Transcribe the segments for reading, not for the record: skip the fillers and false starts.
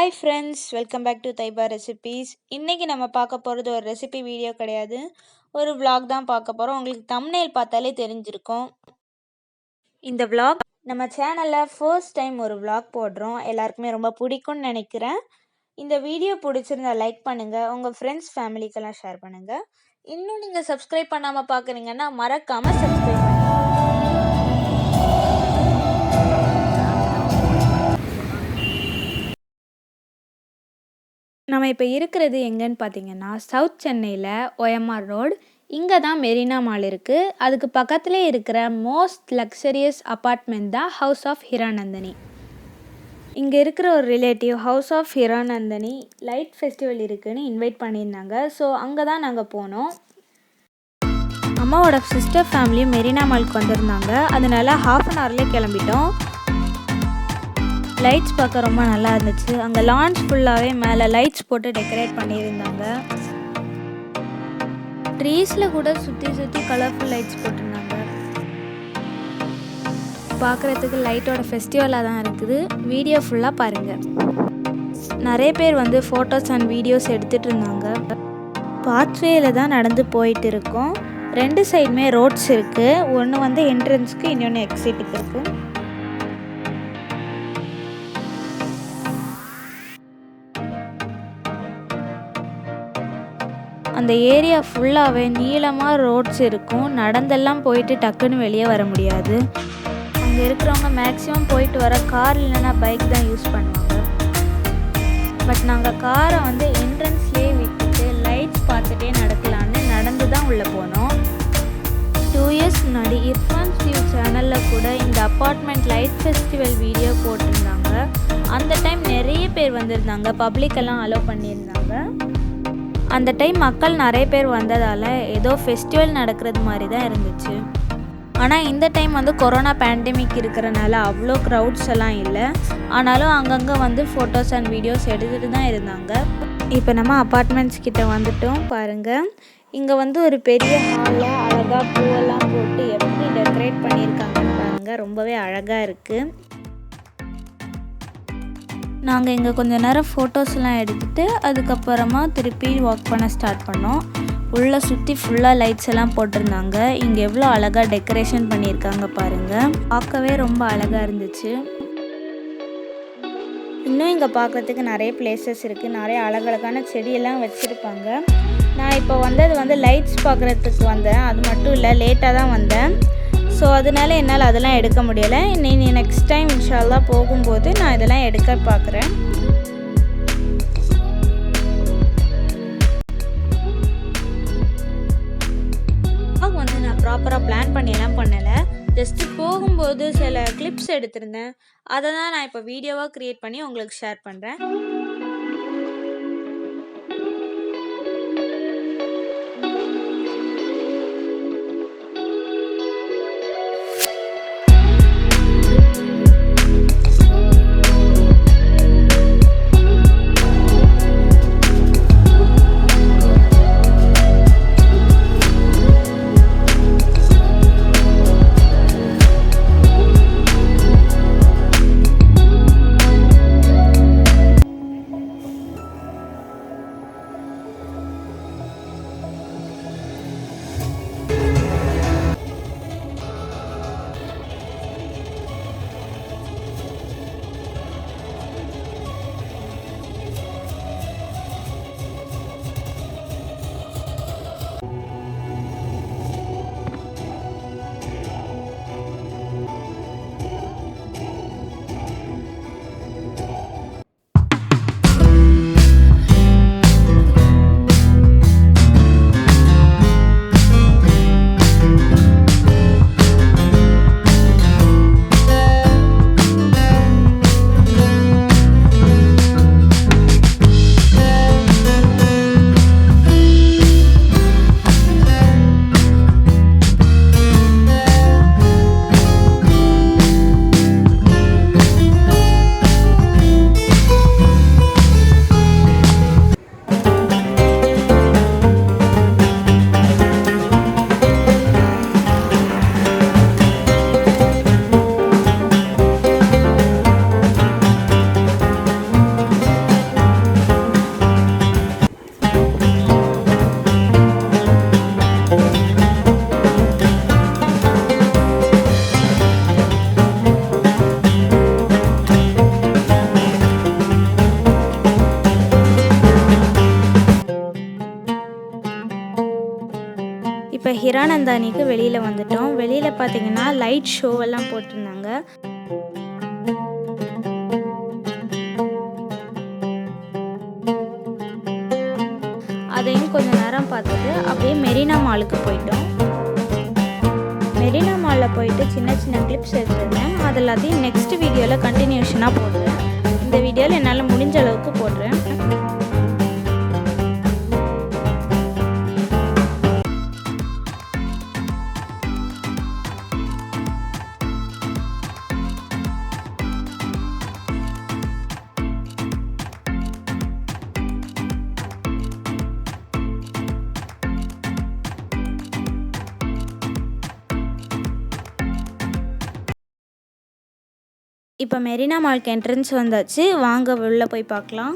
Hi friends, welcome back to Thybarecipes. இன்னைக்கு நம்ம பார்க்க போகிறது ஒரு ரெசிபி வீடியோ கிடையாது, ஒரு vlog தான் பார்க்க போகிறோம். உங்களுக்கு thumbnail பார்த்தாலே தெரிஞ்சிருக்கும். இந்த vlog நம்ம சேனலில் ஃபர்ஸ்ட் டைம் ஒரு vlog போடுறோம். எல்லாருக்குமே ரொம்ப பிடிக்கும்னு நினைக்கிறேன். இந்த வீடியோ பிடிச்சிருந்தா லைக் பண்ணுங்கள், உங்கள் ஃப்ரெண்ட்ஸ் ஃபேமிலிக்கெல்லாம் ஷேர் பண்ணுங்கள். இன்னும் நீங்கள் சப்ஸ்கிரைப் பண்ணாமல் பார்க்குறீங்கன்னா மறக்காமல் சப்ஸ்கிரைப் பண்ணுங்கள். நம்ம இப்போ இருக்கிறது எங்கன்னு பார்த்தீங்கன்னா சவுத் சென்னையில் OMR ரோடு. இங்கே தான் மெரினா மால் இருக்குது. அதுக்கு பக்கத்துலேயே இருக்கிற மோஸ்ட் லக்ஸரியஸ் அப்பார்ட்மெண்ட் தான் ஹவுஸ் ஆஃப் ஹிரானந்தனி. இங்கே இருக்கிற ஒரு relative house of Hiranandani light festival இருக்குதுன்னு இன்வைட் பண்ணியிருந்தாங்க. ஸோ அங்கே தான் நாங்கள் போனோம். அம்மாவோட சிஸ்டர் ஃபேமிலியும் மெரினா மாலுக்கு வந்திருந்தாங்க. அதனால ½ அன் ஹவர்லேயே கிளம்பிட்டோம். லைட்ஸ் பார்க்க ரொம்ப நல்லா இருந்துச்சு. அங்கே லான்ச் ஃபுல்லாகவே மேலே லைட்ஸ் போட்டு டெக்கரேட் பண்ணியிருந்தாங்க. ட்ரீஸில் கூட சுற்றி சுற்றி கலர்ஃபுல் லைட்ஸ் போட்டிருந்தாங்க. பார்க்குறதுக்கு லைட்டோட ஃபெஸ்டிவலாக தான் இருக்குது. வீடியோ ஃபுல்லாக பாருங்கள். நிறைய பேர் வந்து ஃபோட்டோஸ் அண்ட் வீடியோஸ் எடுத்துகிட்டு இருந்தாங்க. பாத்வேயில் தான் நடந்து போயிட்டு இருக்கோம். 2 சைடுமே ரோட்ஸ் இருக்குது. ஒன்று வந்து என்ட்ரன்ஸ்க்கு, இன்னொன்று எக்ஸிட்டுக்கு இருக்குது. அந்த ஏரியா ஃபுல்லாகவே நீளமாக ரோட்ஸ் இருக்கும். நடந்தெல்லாம் போயிட்டு டக்குன்னு வெளியே வர முடியாது. அங்கே இருக்கிறவங்க மேக்ஸிமம் போயிட்டு வர கார் இல்லைன்னா பைக் தான் யூஸ் பண்ணுவாங்க. பட் நாங்கள் காரை வந்து என்ட்ரன்ஸ்லேயே விட்டுட்டு லைட்ஸ் பார்த்துட்டே நடக்கலான்னு நடந்து தான் உள்ளே போனோம். 2 இயர்ஸ் முன்னாடி இர்ஃபான் ஸ்டீவ் சேனலில் கூட இந்த அப்பார்ட்மெண்ட் லைட் ஃபெஸ்டிவல் வீடியோ போட்டிருந்தாங்க. அந்த டைம் நிறைய பேர் வந்திருந்தாங்க. பப்ளிக்கெல்லாம் அலோவ் பண்ணியிருந்தாங்க. அந்த டைம் மக்கள் நிறைய பேர் வந்ததால் ஏதோ ஃபெஸ்டிவல் நடக்கிறது மாதிரி தான் இருந்துச்சு. ஆனால் இந்த டைம் வந்து கொரோனா பேண்டமிக் இருக்கிறனால அவ்வளோ க்ரௌட்ஸ் எல்லாம் இல்லை. ஆனாலும் அங்கங்கே வந்து ஃபோட்டோஸ் அண்ட் வீடியோஸ் எடுத்துகிட்டு தான் இருந்தாங்க. இப்போ நம்ம அப்பார்ட்மெண்ட்ஸ் கிட்ட வந்துட்டோம். பாருங்கள், இங்கே வந்து ஒரு பெரிய ஹாலில் அழகாக பூவெல்லாம் போட்டு எப்படி டெக்கரேட் பண்ணியிருக்காங்கன்னு பாருங்கள். ரொம்பவே அழகாக இருக்குது. நாங்கள் இங்கே கொஞ்சம் நேரம் ஃபோட்டோஸ்லாம் எடுத்துகிட்டு அதுக்கப்புறமா திருப்பி வாக் பண்ண ஸ்டார்ட் பண்ணோம். உள்ளே சுற்றி ஃபுல்லாக லைட்ஸ் எல்லாம் போட்டிருந்தாங்க. இங்கே எவ்வளோ அழகாக டெக்கரேஷன் பண்ணியிருக்காங்க பாருங்கள். பார்க்கவே ரொம்ப அழகாக இருந்துச்சு. இன்னும் இங்கே பார்க்குறதுக்கு நிறைய பிளேசஸ் இருக்குது. நிறைய அழகழகான செடியெல்லாம் வச்சுருப்பாங்க. நான் இப்போ வந்தது வந்து லைட்ஸ் பார்க்குறதுக்கு வந்தேன். அது மட்டும் இல்லை, லேட்டாக தான் வந்தேன். ஸோ அதனால என்னால் அதெல்லாம் எடுக்க முடியலை. நீ நெக்ஸ்ட் டைம் இன்ஷால்லா போகும்போது நான் இதெல்லாம் எடுக்க பார்க்குறேன். வந்து நான் ப்ராப்பராக பிளான் பண்ணியெல்லாம் பண்ணலை. ஜஸ்ட்டு போகும்போது சில கிளிப்ஸ் எடுத்திருந்தேன். அதை தான் நான் இப்போ வீடியோவாக க்ரியேட் பண்ணி உங்களுக்கு ஷேர் பண்ணுறேன். ஹிரானந்தானிக்கு வெளியில் வந்துட்டோம். வெளியில் பார்த்தீங்கன்னா லைட் ஷோ எல்லாம் போட்டிருந்தாங்க. அதையும் கொஞ்சம் நேரம் பார்த்துட்டு அப்படியே மெரினா மாலுக்கு போயிட்டோம். மெரினா மாலில் போயிட்டு சின்ன சின்ன கிளிப்ஸ் எடுத்துருந்தேன். அது எல்லாத்தையும் நெக்ஸ்ட் வீடியோவில் கண்டினியூஷனாக போடுறேன். இந்த வீடியோவில் என்னால் முடிஞ்ச அளவுக்கு போடுறேன். இப்போ மெரினா மாலுக்கு என்ட்ரன்ஸ் வந்தாச்சு. வாங்க உள்ளே போய் பார்க்கலாம்.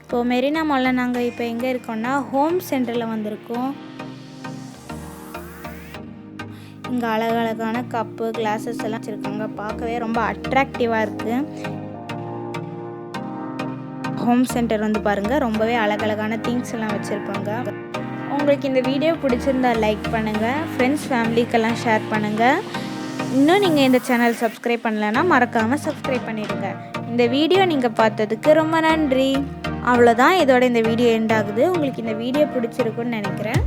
இப்போது மெரினா மாலில் நாங்கள் இப்போ எங்கே இருக்கோம்னா ஹோம் சென்டரில் வந்திருக்கோம். இங்கே அழகழகான கப்பு கிளாஸஸ் எல்லாம் வச்சுருக்காங்க. பார்க்கவே ரொம்ப அட்ராக்டிவாக இருக்குது. ஹோம் சென்டர் வந்து பாருங்கள், ரொம்பவே அழகழகான திங்ஸ் எல்லாம் வச்சுருப்பாங்க. உங்களுக்கு இந்த வீடியோ பிடிச்சிருந்தா லைக் பண்ணுங்கள், ஃப்ரெண்ட்ஸ் ஃபேமிலிக்கெல்லாம் ஷேர் பண்ணுங்கள். இன்னும் நீங்கள் இந்த சேனல் சப்ஸ்கிரைப் பண்ணலைன்னா மறக்காமல் சப்ஸ்கிரைப் பண்ணிடுங்க. இந்த வீடியோ நீங்கள் பார்த்ததுக்கு ரொம்ப நன்றி. அவ்வளோதான், இதோட இந்த வீடியோ எண்ட் ஆகுது. உங்களுக்கு இந்த வீடியோ பிடிச்சிருக்குன்னு நினைக்கிறேன்.